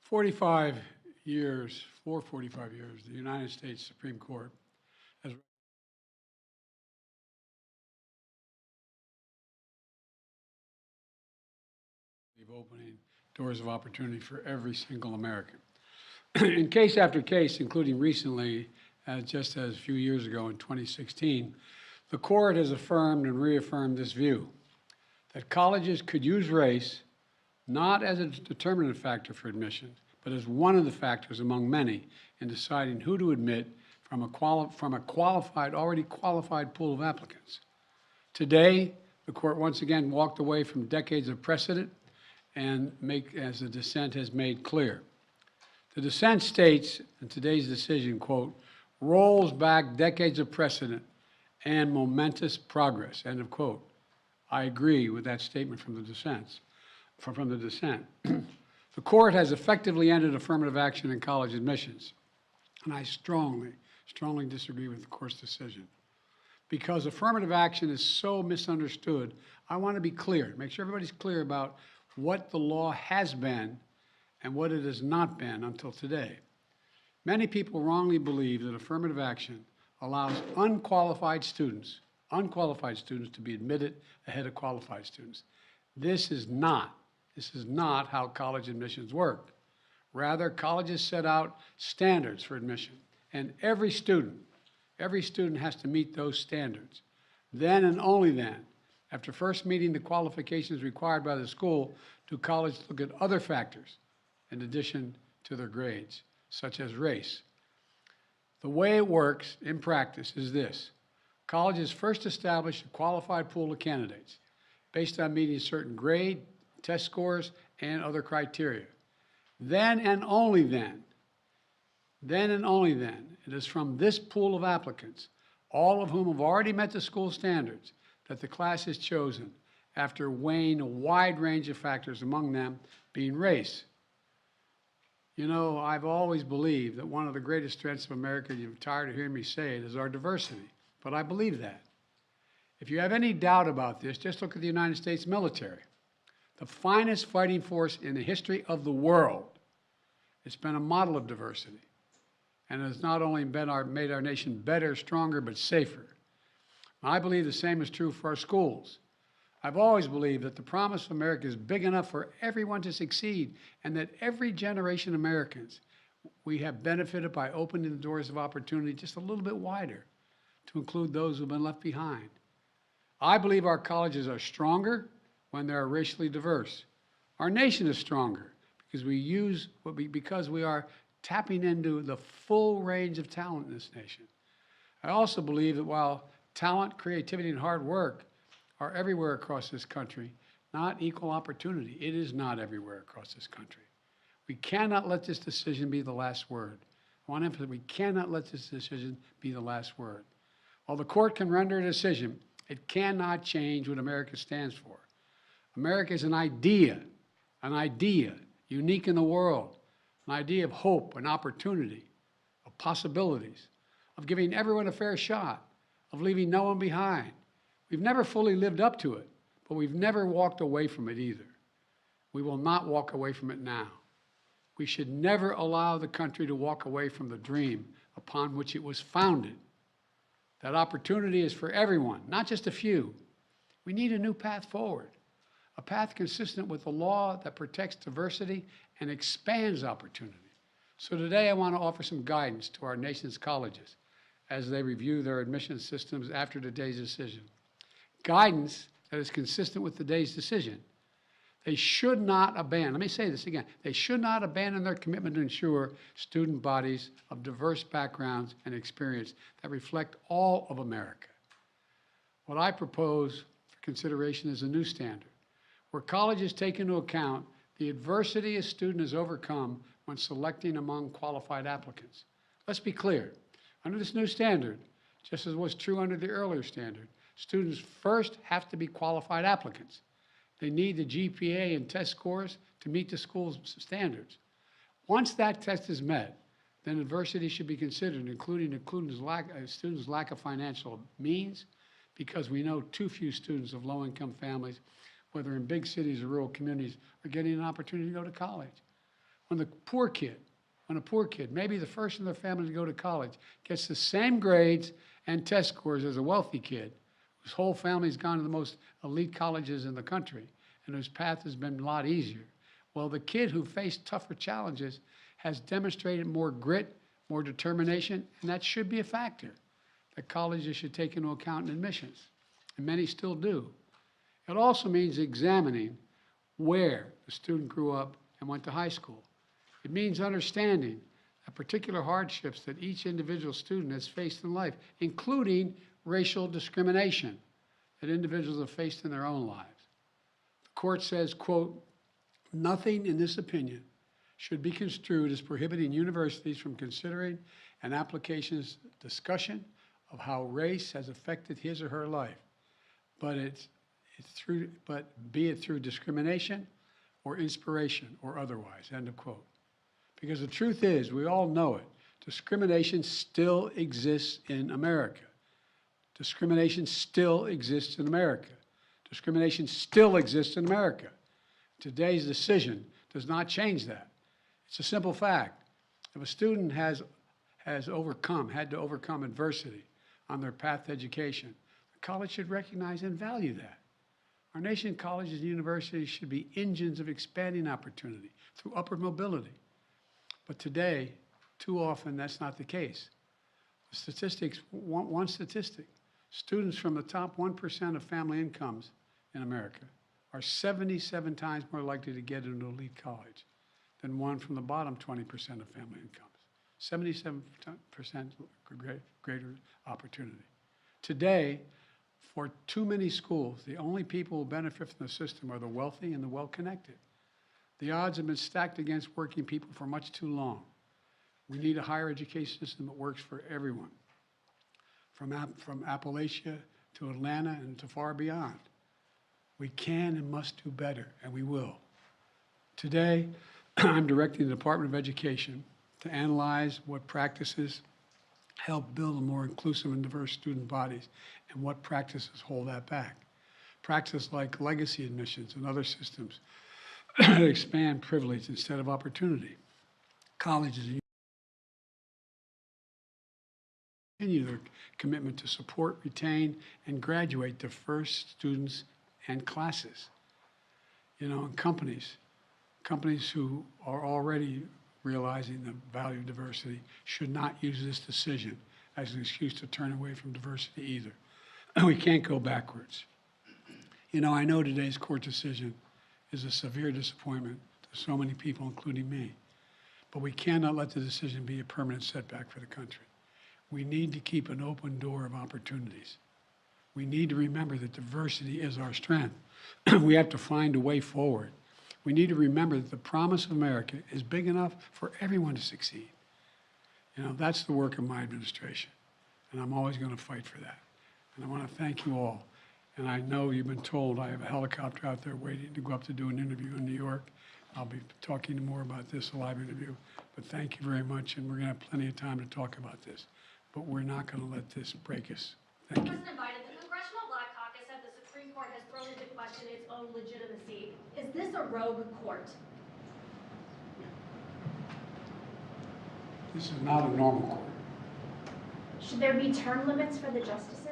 45 years, for 45 years, the United States Supreme Court has opening doors of opportunity for every single American. In case after case, including recently, just as a few years ago in 2016, the court has affirmed and reaffirmed this view that colleges could use race not as a determinant factor for admissions, but as one of the factors among many in deciding who to admit from a already qualified pool of applicants. Today, the court once again walked away from decades of precedent and as the dissent has made clear. The dissent states in today's decision, quote, rolls back decades of precedent and momentous progress, end of quote. I agree with that statement from the dissent. The court has effectively ended affirmative action in college admissions, and I strongly disagree with the court's decision. Because affirmative action is so misunderstood, I want to be clear, make sure everybody's clear about what the law has been and what it has not been until today. Many people wrongly believe that affirmative action allows unqualified students to be admitted ahead of qualified students. This is not how college admissions work. Rather, colleges set out standards for admission, and every student has to meet those standards. Then and only then, after first meeting the qualifications required by the school, do colleges look at other factors in addition to their grades, such as race. The way it works in practice is this. Colleges first establish a qualified pool of candidates based on meeting certain grade, test scores, and other criteria. Then and only then, it is from this pool of applicants, all of whom have already met the school standards, that the class is chosen after weighing a wide range of factors, among them being race. You know, I've always believed that one of the greatest strengths of America, you're tired of hearing me say it, is our diversity. But I believe that. If you have any doubt about this, just look at the United States military. The finest fighting force in the history of the world. It's been a model of diversity. And has not only made our nation better, stronger, but safer. I believe the same is true for our schools. I've always believed that the promise of America is big enough for everyone to succeed, and that every generation of Americans, we have benefited by opening the doors of opportunity just a little bit wider to include those who've been left behind. I believe our colleges are stronger when they are racially diverse. Our nation is stronger because we are tapping into the full range of talent in this nation. I also believe that while talent, creativity, and hard work are everywhere across this country, not equal opportunity. It is not everywhere across this country. We cannot let this decision be the last word. I want to emphasize, we cannot let this decision be the last word. While the court can render a decision, it cannot change what America stands for. America is an idea unique in the world, an idea of hope and opportunity, of possibilities, of giving everyone a fair shot, of leaving no one behind. We've never fully lived up to it, but we've never walked away from it either. We will not walk away from it now. We should never allow the country to walk away from the dream upon which it was founded. That opportunity is for everyone, not just a few. We need a new path forward, a path consistent with the law that protects diversity and expands opportunity. So today I want to offer some guidance to our nation's colleges as they review their admission systems after today's decision. Guidance that is consistent with today's decision. They should not abandon, let me say this again, they should not abandon their commitment to ensure student bodies of diverse backgrounds and experience that reflect all of America. What I propose for consideration is a new standard, where colleges take into account the adversity a student has overcome when selecting among qualified applicants. Let's be clear. Under this new standard, just as was true under the earlier standard, students first have to be qualified applicants. They need the GPA and test scores to meet the school's standards. Once that test is met, then adversity should be considered, including students' lack of financial means, because we know too few students of low-income families, whether in big cities or rural communities, are getting an opportunity to go to college. when a poor kid, maybe the first in their family to go to college, gets the same grades and test scores as a wealthy kid, whose whole family's gone to the most elite colleges in the country, and whose path has been a lot easier. Well, the kid who faced tougher challenges has demonstrated more grit, more determination, and that should be a factor that colleges should take into account in admissions, and many still do. It also means examining where the student grew up and went to high school. It means understanding the particular hardships that each individual student has faced in life, including racial discrimination that individuals have faced in their own lives. The court says, quote, "Nothing in this opinion should be construed as prohibiting universities from considering an application's discussion of how race has affected his or her life, but be it through discrimination or inspiration or otherwise," end of quote. Because the truth is, we all know it, discrimination still exists in America. Discrimination still exists in America. Discrimination still exists in America. Today's decision does not change that. It's a simple fact. If a student had to overcome adversity on their path to education, the college should recognize and value that. Our nation's colleges and universities should be engines of expanding opportunity through upward mobility. But today, too often, that's not the case. The statistics, one statistic, students from the top 1% of family incomes in America are 77 times more likely to get into an elite college than one from the bottom 20% of family incomes. 77% greater opportunity. Today, for too many schools, the only people who benefit from the system are the wealthy and the well-connected. The odds have been stacked against working people for much too long. We need a higher education system that works for everyone, from Appalachia to Atlanta and to far beyond. We can and must do better, and we will. Today, I'm directing the Department of Education to analyze what practices help build a more inclusive and diverse student bodies and what practices hold that back. Practices like legacy admissions and other systems that expand privilege instead of opportunity. Colleges continue their commitment to support, retain, and graduate diverse students and classes. You know, and companies who are already realizing the value of diversity should not use this decision as an excuse to turn away from diversity either. We can't go backwards. You know, I know today's court decision is a severe disappointment to so many people, including me, but we cannot let the decision be a permanent setback for the country. We need to keep an open door of opportunities. We need to remember that diversity is our strength. We have to find a way forward. We need to remember that the promise of America is big enough for everyone to succeed. You know, that's the work of my administration, and I'm always going to fight for that. And I want to thank you all. And I know you've been told I have a helicopter out there waiting to go up to do an interview in New York. I'll be talking more about this, a live interview. But thank you very much, and we're going to have plenty of time to talk about this. But we're not going to let this break us. Thank you. President Biden, the Congressional Black Caucus said the Supreme Court has thrown into question its own legitimacy. Is this a rogue court? This is not a normal court. Should there be term limits for the justices?